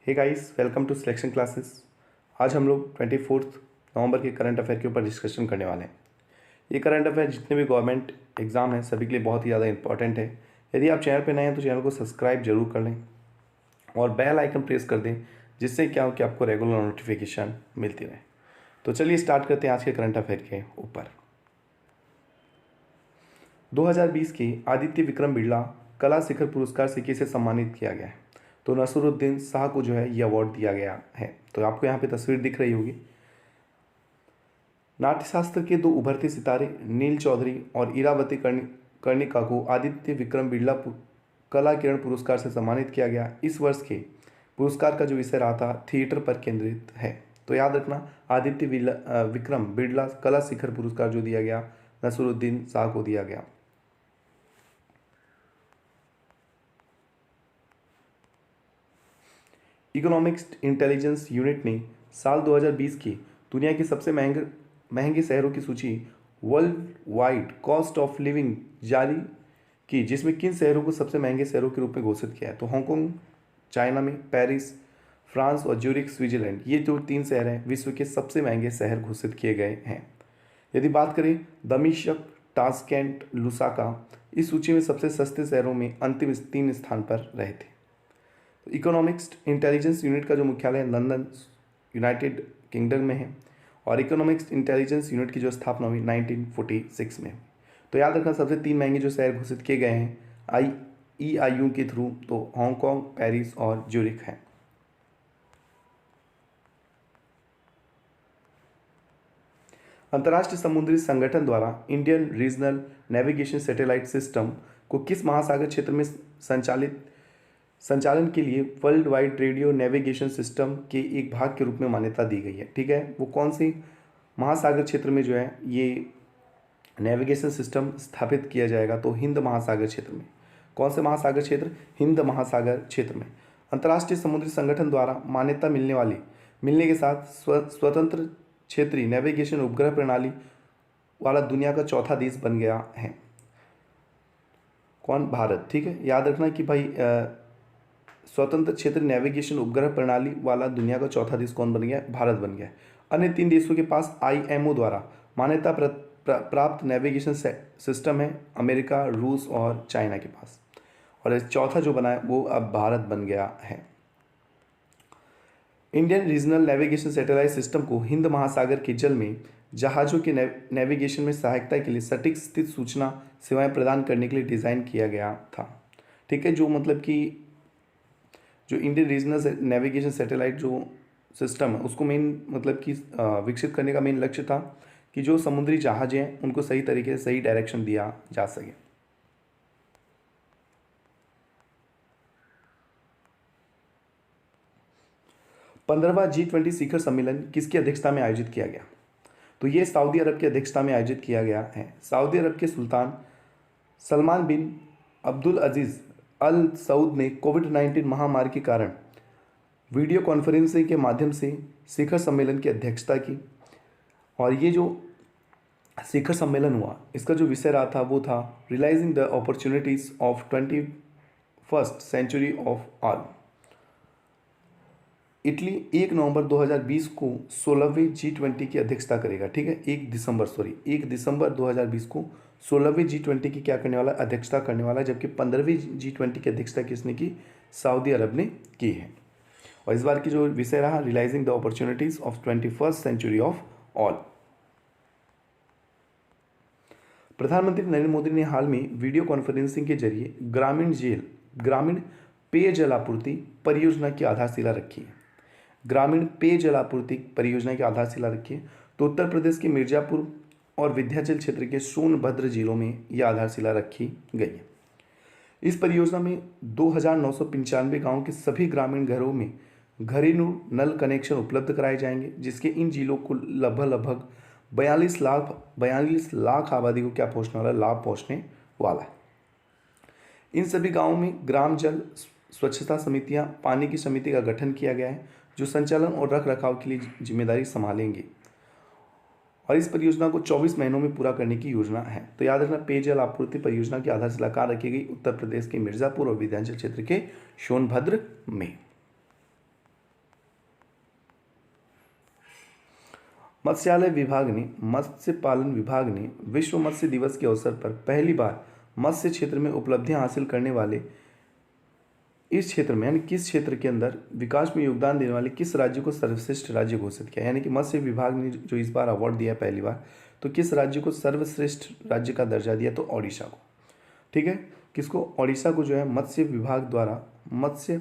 Hey guys, welcome to selection classes. आज हम लोग 24 नवंबर के करंट अफेयर के ऊपर डिस्कशन करने वाले हैं। ये करंट अफेयर जितने भी गवर्नमेंट एग्जाम हैं सभी के लिए बहुत ही ज़्यादा इंपॉर्टेंट है। यदि आप चैनल पर नए हैं तो चैनल को सब्सक्राइब जरूर कर लें और बेल आइकन प्रेस कर दें, जिससे क्या हो कि आपको रेगुलर नोटिफिकेशन मिलती रहे। तो चलिए स्टार्ट करते हैं आज के करंट अफेयर के ऊपर। 2020 के आदित्य विक्रम बिरला कला शिखर पुरस्कार से किसे सम्मानित किया गया है? तो नसरुद्दीन शाह को जो है ये अवार्ड दिया गया है। तो आपको यहाँ पे तस्वीर दिख रही होगी। नाट्यशास्त्र के दो उभरते सितारे नील चौधरी और इरावती कर्णिका को आदित्य विक्रम बिरला कला किरण पुरस्कार से सम्मानित किया गया। इस वर्ष के पुरस्कार का जो विषय रहा था थिएटर पर केंद्रित है। तो याद रखना, आदित्य विक्रम बिरला कला शिखर पुरस्कार जो दिया गया नसरुद्दीन शाह को दिया गया। इकोनॉमिक्स इंटेलिजेंस यूनिट ने साल 2020 की दुनिया के सबसे महंगे शहरों की सूची world wide cost of living जारी की, जिसमें किन शहरों को सबसे महंगे शहरों के रूप में घोषित किया है? तो हांगकांग चाइना में, पेरिस फ्रांस और ज्यूरिख स्विट्जरलैंड, ये जो 3 शहर हैं विश्व के सबसे महंगे शहर घोषित किए गए हैं। यदि बात करें दमिश्क, टास्केंट, लुसाका इस सूची में सबसे सस्ते शहरों में अंतिम 3 स्थान पर रहे थे। इकोनॉमिक्स इंटेलिजेंस यूनिट का जो मुख्यालय लंदन यूनाइटेड किंगडम में है और इकोनॉमिक्स इंटेलिजेंस यूनिट की जो स्थापना हुई 1946 में। तो याद रखना, सबसे 3 महंगे जो शहर घोषित किए गए हैं EIU के थ्रू, तो हांगकांग, पेरिस और ज्यूरिख है। अंतर्राष्ट्रीय समुद्री संगठन द्वारा Indian regional navigation satellite system को किस महासागर क्षेत्र में संचालन के लिए world wide radio navigation system के एक भाग के रूप में मान्यता दी गई है? ठीक है, वो कौन सी महासागर क्षेत्र में जो है ये नेविगेशन सिस्टम स्थापित किया जाएगा? तो हिंद महासागर क्षेत्र में। कौन से महासागर क्षेत्र? हिंद महासागर क्षेत्र में। अंतर्राष्ट्रीय समुद्री संगठन द्वारा मान्यता मिलने के साथ स्वतंत्र क्षेत्रीय नेविगेशन उपग्रह प्रणाली वाला दुनिया का चौथा देश बन गया है। कौन? भारत। ठीक है, याद रखना कि भाई स्वतंत्र क्षेत्र नेविगेशन उपग्रह प्रणाली वाला दुनिया का चौथा देश कौन बन गया? भारत बन गया। अन्य 3 देशों के पास IMO द्वारा मान्यता प्राप्त नेविगेशन सिस्टम है, अमेरिका, रूस और चाइना के पास। और चौथा जो बना है वो अब भारत बन गया है। Indian regional navigation satellite system को हिंद महासागर के जल में जहाज़ों के नेविगेशन में सहायता के लिए सटीक स्थित सूचना सेवाएं प्रदान करने के लिए डिज़ाइन किया गया था। ठीक है, जो मतलब कि जो इंडियन रीजनल नेविगेशन सैटेलाइट जो सिस्टम है उसको मेन मतलब कि विकसित करने का मेन लक्ष्य था कि जो समुद्री जहाज़ हैं उनको सही तरीके से सही डायरेक्शन दिया जा सके। पंद्रहवां G20 शिखर सम्मेलन किसकी अध्यक्षता में आयोजित किया गया? तो ये सऊदी अरब की अध्यक्षता में आयोजित किया गया है। सऊदी अरब के सुल्तान सलमान बिन अब्दुल अजीज़ अल सऊद ने कोविड-19 महामारी के कारण वीडियो कॉन्फ्रेंसिंग के माध्यम से शिखर सम्मेलन की अध्यक्षता की। और ये जो शिखर सम्मेलन हुआ इसका जो विषय रहा था वो था realising the opportunities of 21st century of all. Italy 1 नवंबर 2020 को 16वें G20 की अध्यक्षता करेगा। ठीक है, 1 दिसंबर 2020 को 16वें G20 की क्या करने वाला? अध्यक्षता करने वाला, जबकि 15वें G20 की अध्यक्षता किसने की? सऊदी अरब ने की है। और इस बार की जो विषय रहा realising the opportunities of 21st century of all. प्रधानमंत्री नरेंद्र मोदी ने हाल में वीडियो कॉन्फ्रेंसिंग के जरिए ग्रामीण पेयजल आपूर्ति परियोजना की आधारशिला रखी है। ग्रामीण पेयजल आपूर्ति परियोजना की आधारशिला रखी है। तो उत्तर प्रदेश के मिर्जापुर और विंध्याचल क्षेत्र के सोनभद्र जिलों में यह आधारशिला रखी गई है। इस परियोजना में 2995 गाँव के सभी ग्रामीण घरों में घरेलू नल कनेक्शन उपलब्ध कराए जाएंगे, जिसके इन जिलों को लगभग 42 लाख आबादी को क्या पहुँचने वाला? लाभ पहुँचने वाला है। इन सभी गाँवों में ग्राम जल स्वच्छता समितियां, पानी की समिति का गठन किया गया है जो संचालन और रख रखाव के लिए जिम्मेदारी संभालेंगे। और इस परियोजना को 24 महीनों में पूरा करने की योजना है। तो याद रखना, पेयजल आपूर्ति परियोजना की आधारशिला कहाँ रखी गई? उत्तर प्रदेश के मिर्जापुर और विंध्याचल क्षेत्र के सोनभद्र में। मत्स्य पालन विभाग ने विश्व मत्स्य दिवस के अवसर पर पहली बार मत्स्य क्षेत्र में उपलब्धियां हासिल करने वाले इस क्षेत्र में यानी किस क्षेत्र के अंदर विकास में योगदान देने वाले किस राज्य को सर्वश्रेष्ठ राज्य घोषित किया, यानी कि मत्स्य विभाग ने जो इस बार अवार्ड दिया पहली बार, तो किस राज्य को सर्वश्रेष्ठ राज्य का दर्जा दिया, तो ओडिशा को। ठीक है, किसको, ओडिशा को जो है मत्स्य विभाग द्वारा मत्स्य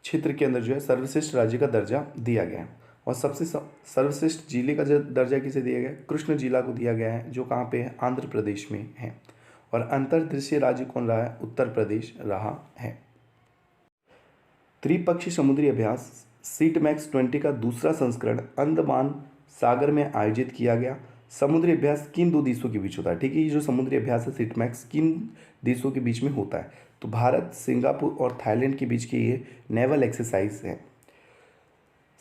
क्षेत्र के अंदर जो है सर्वश्रेष्ठ राज्य का दर्जा दिया गया है। और सबसे सर्वश्रेष्ठ जिले का दर्जा किसे दिया गया, कृष्ण जिला को दिया गया है, जो कहाँ पे है, आंध्र प्रदेश में है। और अंतर्देशीय राज्य कौन रहा है, उत्तर प्रदेश रहा है। त्रिपक्षीय समुद्री अभ्यास सीटमैक्स 20 का दूसरा संस्करण अंडमान सागर में आयोजित किया गया। समुद्री अभ्यास किन दो देशों के बीच होता है, ठीक है, ये जो समुद्री अभ्यास है सीटमैक्स किन देशों के बीच में होता है, तो भारत, सिंगापुर और थाईलैंड के बीच की ये नेवल एक्सरसाइज है।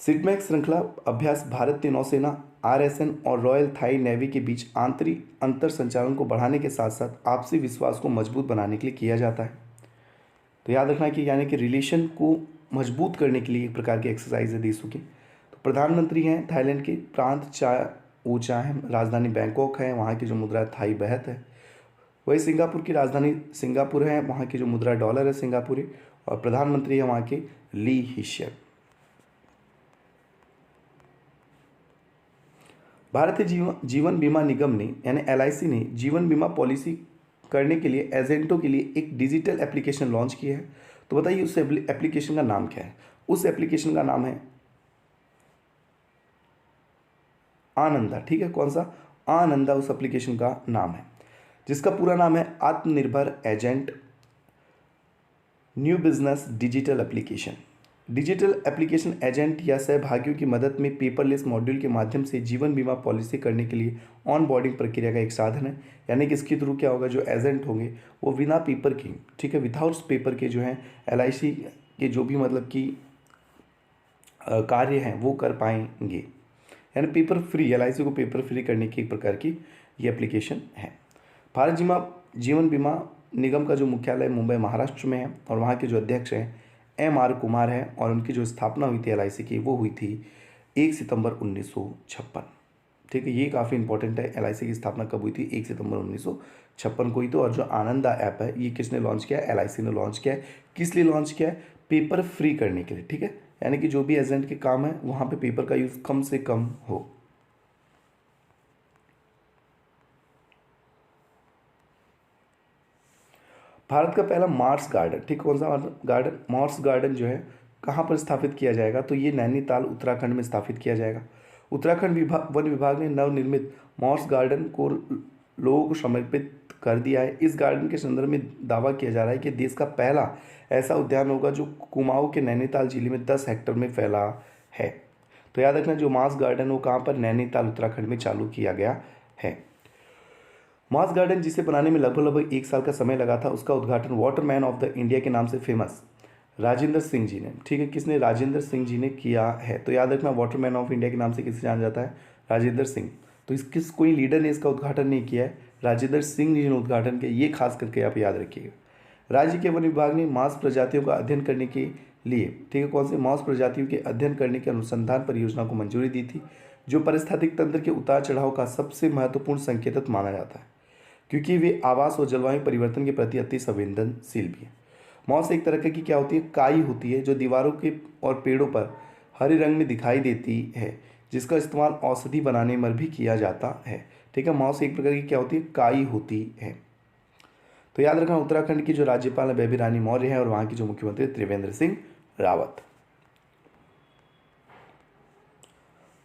सीटमैक्स श्रृंखला अभ्यास भारतीय नौसेना, आरएसएन और रॉयल थाई नेवी के बीच आंतरिक अंतर संचालन को बढ़ाने के साथ साथ आपसी विश्वास को मजबूत बनाने के लिए किया जाता है। तो याद रखना कि यानी कि रिलेशन को मजबूत करने के लिए एक प्रकार की एक्सरसाइज है देशों की। तो प्रधानमंत्री हैं थाईलैंड के प्रांत ऊंचा है, राजधानी बैंकॉक है, वहाँ की जो मुद्रा थाई बहत है। वही सिंगापुर की राजधानी सिंगापुर है, वहाँ की जो मुद्रा डॉलर है सिंगापुरी, और प्रधानमंत्री है वहाँ के ली हिशियन। भारतीय जीवन बीमा निगम ने यानी एलआईसी ने जीवन बीमा पॉलिसी करने के लिए एजेंटों के लिए एक डिजिटल एप्लीकेशन लॉन्च किया है। तो बताइए उस एप्लीकेशन का नाम क्या है, उस एप्लीकेशन का नाम है आनंदा। ठीक है, कौन सा, आनंदा उस एप्लीकेशन का नाम है, जिसका पूरा नाम है आत्मनिर्भर agent new business digital application. Digital application agent या सहभागियों की मदद में पेपरलेस मॉड्यूल के माध्यम से जीवन बीमा पॉलिसी करने के लिए ऑन बोर्डिंग प्रक्रिया का एक साधन है। यानी कि इसके थ्रू क्या होगा, जो एजेंट होंगे वो बिना पेपर के, ठीक है, विदाउट पेपर के जो है एलआईसी के जो भी मतलब कि कार्य हैं वो कर पाएंगे, यानी पेपर फ्री, एलआईसी को पेपर फ्री करने की एक प्रकार की ये एप्लीकेशन है। भारत जीवन बीमा निगम का जो मुख्यालय मुंबई महाराष्ट्र में है और वहाँ के जो अध्यक्ष हैं एम.आर. कुमार है, और उनकी जो स्थापना हुई थी एलआईसी की वो हुई थी 1 सितंबर 1956। ठीक है, ये काफ़ी इंपॉर्टेंट है, एलआईसी की स्थापना कब हुई थी, 1 सितंबर 1956 को ही। तो और जो आनंदा ऐप है ये किसने लॉन्च किया है, एलआईसी ने लॉन्च किया है। किस लिए लॉन्च किया है, पेपर फ्री करने के लिए। ठीक है, यानी कि जो भी एजेंट के काम है वहाँ पे पेपर का यूज़ कम से कम हो। भारत का पहला मार्स गार्डन, ठीक, कौन सा गार्डन, मार्स गार्डन जो है कहाँ पर स्थापित किया जाएगा, तो ये नैनीताल उत्तराखंड में स्थापित किया जाएगा। उत्तराखंड वन विभाग ने नवनिर्मित मार्स गार्डन को लोगों को समर्पित कर दिया है। इस गार्डन के संदर्भ में दावा किया जा रहा है कि देश का पहला ऐसा उद्यान होगा जो कुमाऊं के नैनीताल जिले में 10 हेक्टेयर में फैला है। तो याद रखना, जो मार्स गार्डन वो कहाँ पर, नैनीताल उत्तराखंड में चालू किया गया है। मार्स गार्डन जिसे बनाने में लगभग 1 साल का समय लगा था, उसका उद्घाटन वाटरमैन ऑफ द इंडिया के नाम से फेमस राजेंद्र सिंह जी ने, ठीक है, किसने, राजेंद्र सिंह जी ने किया है। तो याद रखना, वाटरमैन ऑफ इंडिया के नाम से किसे जाना जाता है, राजेंद्र सिंह। तो किस कोई लीडर ने इसका उद्घाटन नहीं किया है, राजेंद्र सिंह जी ने उद्घाटन किया, ये खास करके आप याद रखिएगा। राज्य के वन विभाग ने मांस प्रजातियों का अध्ययन करने के लिए, ठीक है, कौन से, मांस प्रजातियों के अध्ययन करने के अनुसंधान परियोजना को मंजूरी दी थी, जो पारिस्थितिक तंत्र के उतार चढ़ाव का सबसे महत्वपूर्ण संकेतक माना जाता है, क्योंकि वे आवास और जलवायु परिवर्तन के प्रति अति संवेदनशील भी है। मॉस एक तरह की क्या होती है, काई होती है, जो दीवारों के और पेड़ों पर हरे रंग में दिखाई देती है, जिसका इस्तेमाल औषधि बनाने में भी किया जाता है। ठीक है, मॉस एक प्रकार की क्या होती है, काई होती है। तो याद रखना, उत्तराखंड की जो राज्यपाल है बेबी रानी मौर्य है, और वहाँ की जो मुख्यमंत्री त्रिवेंद्र सिंह रावत।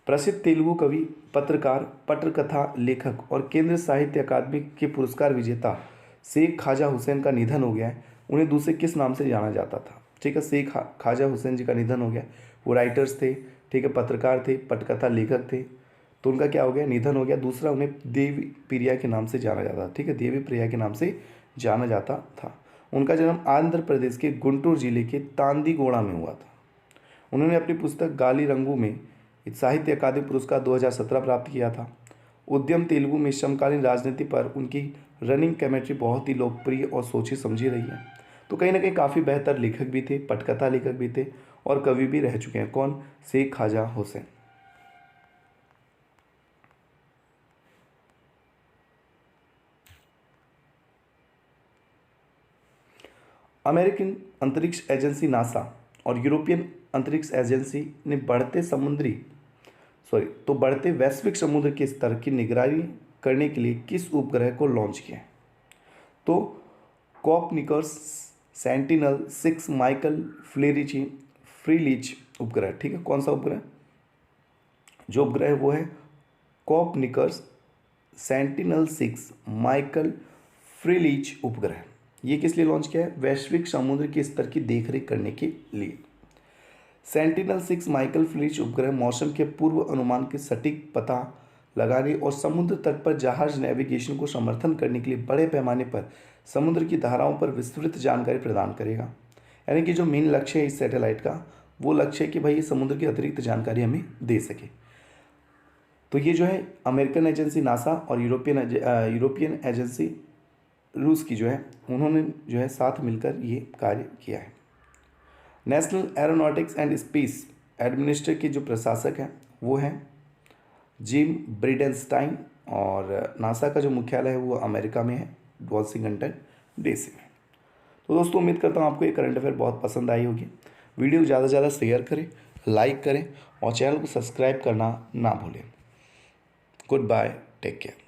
प्रसिद्ध तेलुगु कवि, पत्रकार, पटकथा लेखक और केंद्र साहित्य अकादमी के पुरस्कार विजेता शेख ख्वाजा हुसैन का निधन हो गया है। उन्हें दूसरे किस नाम से जाना जाता था, ठीक है, शेख ख्वाजा हुसैन जी का निधन हो गया। वो राइटर्स थे, ठीक है, पत्रकार थे, पटकथा लेखक थे, तो उनका क्या हो गया, निधन हो गया। दूसरा, उन्हें देवी प्रिया के नाम से जाना जाता था, ठीक है, देवी प्रिया के नाम से जाना जाता था। उनका जन्म आंध्र प्रदेश के गुंटूर जिले के तांदीगोड़ा में हुआ था। उन्होंने अपनी पुस्तक गाली रंगू में साहित्य अकादमी पुरस्कार 2017 प्राप्त किया था। उद्यम तेलुगु में समकालीन राजनीति पर उनकी रनिंग कमेंट्री बहुत ही लोकप्रिय और सोची समझी रही है। तो कहीं ना कहीं काफ़ी बेहतर लेखक भी थे, पटकथा लेखक भी थे और कवि भी रह चुके हैं। कौन, शेख ख्वाजा हुसैन। अमेरिकन अंतरिक्ष एजेंसी नासा और यूरोपियन अंतरिक्ष एजेंसी ने बढ़ते वैश्विक समुद्र के स्तर की निगरानी करने के लिए किस उपग्रह को लॉन्च किया? तो कॉपरनिकस, सेंटिनल-6 माइकल फ्रीलिच उपग्रह। ठीक है, कौन सा उपग्रह? जो उपग्रह है वो है कॉपरनिकस सेंटिनल-6 माइकल फ्रीलिच उपग्रह। ये किस लिए लॉन्च किया है? वैश्विक समुद्र के स्तर की देखरेख करने के लिए। सेंटिनल-6 माइकल फ्रीलिच उपग्रह मौसम के पूर्व अनुमान के सटीक पता लगाने और समुद्र तट पर जहाज नेविगेशन को समर्थन करने के लिए बड़े पैमाने पर समुद्र की धाराओं पर विस्तृत जानकारी प्रदान करेगा। यानी कि जो मेन लक्ष्य है इस सैटेलाइट का, वो लक्ष्य है कि भाई ये समुद्र की अतिरिक्त जानकारी हमें दे सके। तो ये जो है अमेरिकन एजेंसी नासा और यूरोपियन एजेंसी रूस की जो है, उन्होंने जो है साथ मिलकर ये कार्य किया है। National aeronautics and space administration के जो प्रशासक हैं वो हैं जिम ब्रिडेनस्टाइन, और नासा का जो मुख्यालय है वो अमेरिका में है, वाशिंगटन डीसी में। तो दोस्तों उम्मीद करता हूँ आपको ये करंट अफेयर बहुत पसंद आई होगी। वीडियो को ज़्यादा से ज़्यादा शेयर करें, लाइक करें और चैनल को सब्सक्राइब करना ना भूलें। Goodbye, take care.